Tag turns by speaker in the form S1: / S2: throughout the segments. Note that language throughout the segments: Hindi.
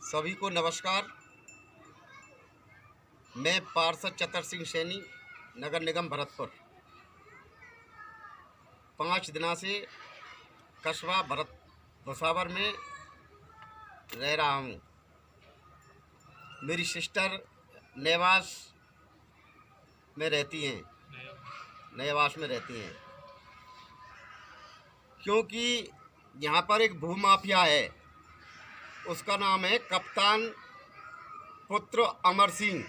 S1: सभी को नमस्कार। मैं पार्षद चतर सिंह सैनी, नगर निगम भरतपुर, 5 दिनों से कस्बा भुसावर में रह रहा हूँ। मेरी सिस्टर नेवास में रहती हैं, नेवास में रहती हैं, क्योंकि यहाँ पर एक भूमाफिया है। उसका नाम है कप्तान पुत्र अमर सिंह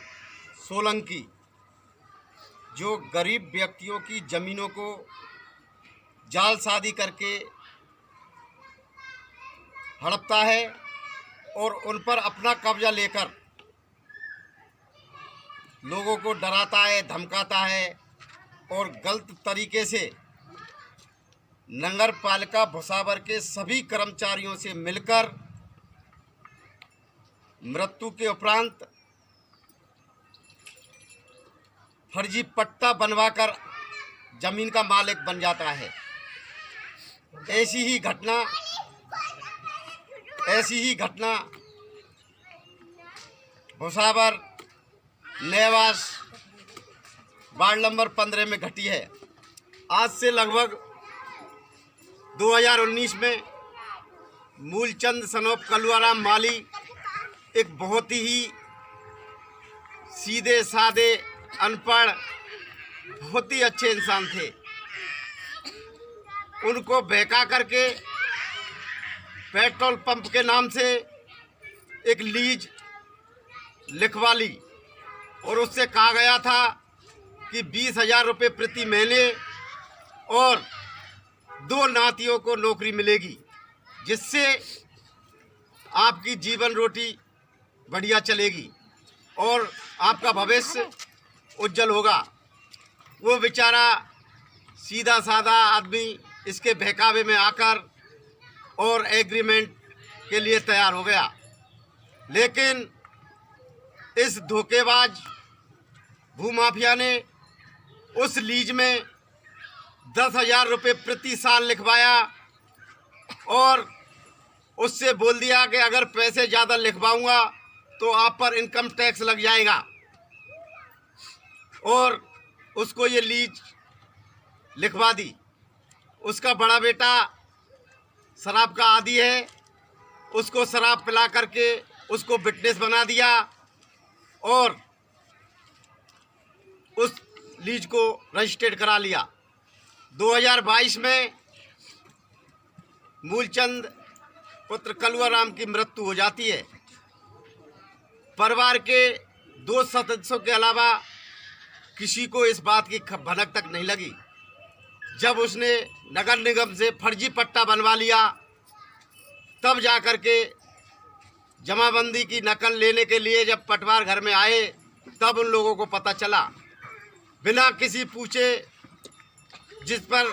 S1: सोलंकी, जो गरीब व्यक्तियों की ज़मीनों को जालसाजी करके हड़पता है और उन पर अपना कब्जा लेकर लोगों को डराता है, धमकाता है और गलत तरीके से नगर पालिका भुसावर के सभी कर्मचारियों से मिलकर मृत्यु के उपरांत फर्जी पट्टा बनवाकर जमीन का मालिक बन जाता है। ऐसी ही घटना भुसावर नेवास वार्ड नंबर 15 में घटी है। आज से लगभग 2019 में मूलचंद सनोप कलुआराम माली एक बहुत ही सीधे साधे, अनपढ़, बहुत ही अच्छे इंसान थे। उनको बहका करके पेट्रोल पंप के नाम से एक लीज लिखवा ली और उससे कहा गया था कि 20,000 रुपये प्रति महीने और 2 नातियों को नौकरी मिलेगी, जिससे आपकी जीवन रोटी बढ़िया चलेगी और आपका भविष्य उज्जवल होगा। वो बेचारा सीधा साधा आदमी इसके बहकावे में आकर और एग्रीमेंट के लिए तैयार हो गया, लेकिन इस धोखेबाज भूमाफिया ने उस लीज में 10,000 रुपये प्रति साल लिखवाया और उससे बोल दिया कि अगर पैसे ज़्यादा लिखवाऊंगा तो आप पर इनकम टैक्स लग जाएगा। और उसको ये लीज लिखवा दी। उसका बड़ा बेटा शराब का आदी है, उसको शराब पिला करके उसको विटनेस बना दिया और उस लीज को रजिस्टर्ड करा लिया। 2022 में मूलचंद पुत्र कलुआराम की मृत्यु हो जाती है। परिवार के 2 सदस्यों के अलावा किसी को इस बात की भनक तक नहीं लगी। जब उसने नगर निगम से फर्जी पट्टा बनवा लिया, तब जाकर के जमाबंदी की नकल लेने के लिए जब पटवार घर में आए, तब उन लोगों को पता चला। बिना किसी पूछे जिस पर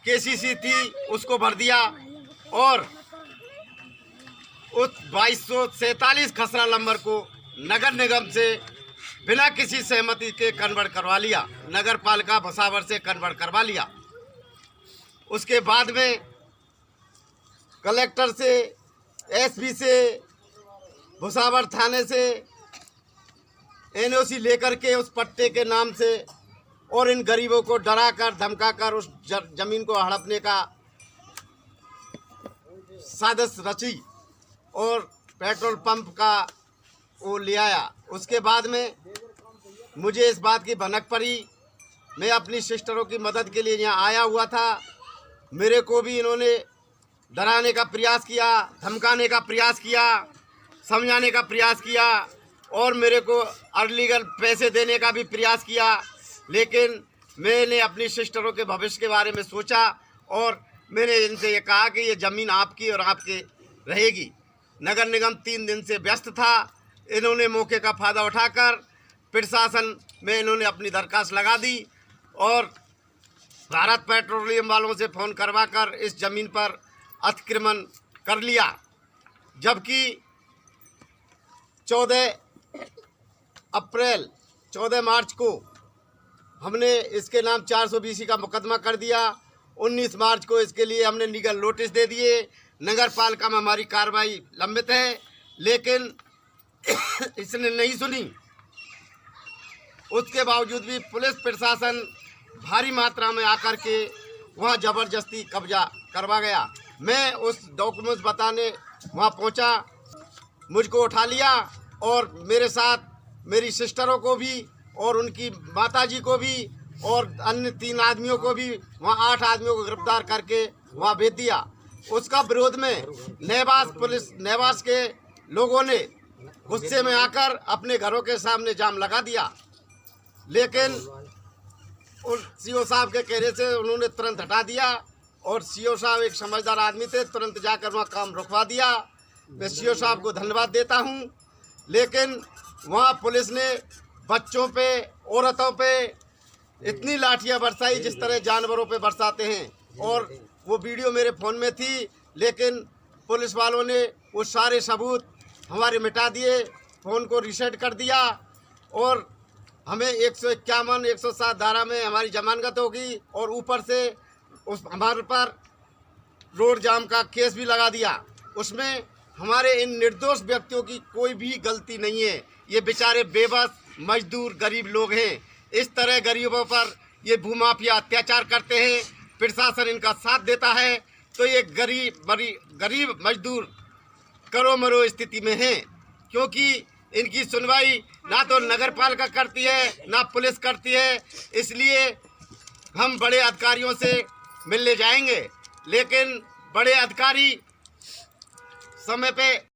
S1: केसीसी थी उसको भर दिया और उस 2247 खसरा नंबर को नगर निगम से बिना किसी सहमति के कन्वर्ट करवा लिया, नगर पालिका भुसावर से कन्वर्ट करवा लिया। उसके बाद में कलेक्टर से, एसपी से, भुसावर थाने से एनओसी लेकर के उस पट्टे के नाम से और इन गरीबों को डराकर धमकाकर उस जमीन को हड़पने का साजिश रची और पेट्रोल पंप का वो ले आया। उसके बाद में मुझे इस बात की भनक पड़ी। मैं अपनी सिस्टरों की मदद के लिए यहाँ आया हुआ था। मेरे को भी इन्होंने डराने का प्रयास किया, धमकाने का प्रयास किया, समझाने का प्रयास किया और मेरे को अनलीगल पैसे देने का भी प्रयास किया। लेकिन मैंने अपनी सिस्टरों के भविष्य के बारे में सोचा और मैंने इनसे ये कहा कि ये ज़मीन आपकी और आपके रहेगी। नगर निगम 3 दिन से व्यस्त था। इन्होंने मौके का फ़ायदा उठाकर प्रशासन में इन्होंने अपनी दरखास्त लगा दी और भारत पेट्रोलियम वालों से फ़ोन करवाकर इस ज़मीन पर अतिक्रमण कर लिया। जबकि 14 मार्च को हमने इसके नाम 420 का मुकदमा कर दिया। 19 मार्च को इसके लिए हमने लीगल नोटिस दे दिए। नगर पालिका में हमारी कार्रवाई लंबित है, लेकिन इसने नहीं सुनी। उसके बावजूद भी पुलिस प्रशासन भारी मात्रा में आकर के वहाँ ज़बरदस्ती कब्जा करवा गया। मैं उस डॉक्यूमेंट्स बताने वहाँ पहुँचा, मुझको उठा लिया और मेरे साथ मेरी सिस्टरों को भी और उनकी माताजी को भी और अन्य 3 आदमियों को भी, वहाँ 8 आदमियों को गिरफ्तार करके वहाँ भेज दिया। उसका विरोध में नेवास के लोगों ने गुस्से में आकर अपने घरों के सामने जाम लगा दिया, लेकिन उन सीओ साहब के कहने से उन्होंने तुरंत हटा दिया और सीओ साहब एक समझदार आदमी थे, तुरंत जाकर वहाँ काम रुकवा दिया। मैं सीओ साहब को धन्यवाद देता हूँ। लेकिन वहाँ पुलिस ने बच्चों पे, औरतों पे इतनी लाठियाँ बरसाई जिस तरह जानवरों पे बरसाते हैं, और वो वीडियो मेरे फ़ोन में थी, लेकिन पुलिस वालों ने वो सारे सबूत हमारे मिटा दिए, फ़ोन को रीसेट कर दिया और हमें 151, 107 धारा में हमारी जमानत होगी और ऊपर से उस हमारे पर रोड जाम का केस भी लगा दिया। उसमें हमारे इन निर्दोष व्यक्तियों की कोई भी गलती नहीं है। ये बेचारे बेबस मजदूर गरीब लोग हैं। इस तरह गरीबों पर ये भूमाफिया अत्याचार करते हैं, प्रशासन इनका साथ देता है, तो ये गरीब मजदूर करो मरो स्थिति में हैं, क्योंकि इनकी सुनवाई ना तो नगर पालिका करती है ना पुलिस करती है। इसलिए हम बड़े अधिकारियों से मिलने जाएंगे, लेकिन बड़े अधिकारी समय पे